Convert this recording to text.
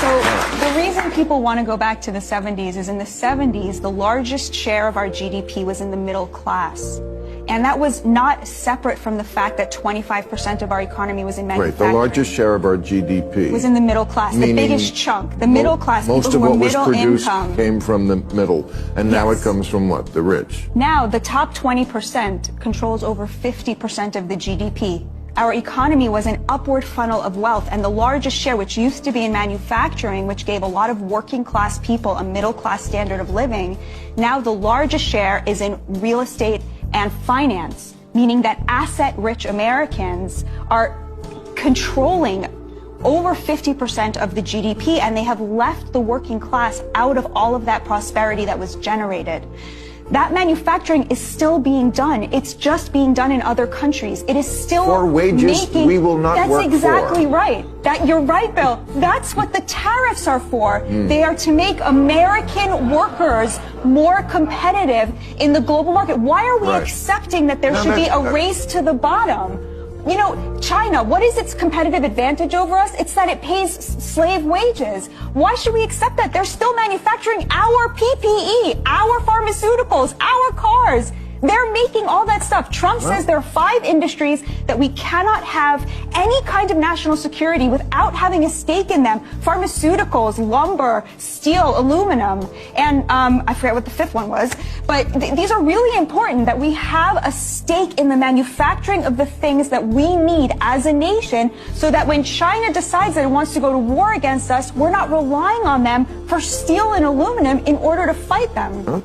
So the reason people want to go back to the 70s is in the 70s, the largest share of our GDP was in the middle class. And that was not separate from the fact that 25% of our economy was in manufacturing. Right, the largest share of our GDP was in the middle class, the biggest chunk, the middle class, people who were middle income. Came from the middle, and now it comes from what? The rich. Now, the top 20% controls over 50% of the GDP. Our economy was an upward funnel of wealth, and the largest share, which used to be in manufacturing, which gave a lot of working class people a middle class standard of living, now the largest share is in real estate and finance, meaning that asset-rich Americans are controlling over 50% of the GDP, and they have left the working class out of all of that prosperity that was generated. That manufacturing is still being done. It's just being done in other countries. It is still for wages we will not work for. That's exactly right. You're right, Bill. That's what the tariffs are for. They are to make American workers more competitive in the global market. Why are we accepting that there should be a race to the bottom? You know, China, what is its competitive advantage over us? It's that it pays slave wages. Why should we accept that? They're still manufacturing our PPE, our pharmaceuticals, our cars. They're making all that stuff. Trump says there are 5 industries that we cannot have any kind of national security without having a stake in them. Pharmaceuticals, lumber, steel, aluminum, and I forget what the 5th one was. But these are really important, that we have a stake in the manufacturing of the things that we need as a nation, so that when China decides that it wants to go to war against us, we're not relying on them for steel and aluminum in order to fight them.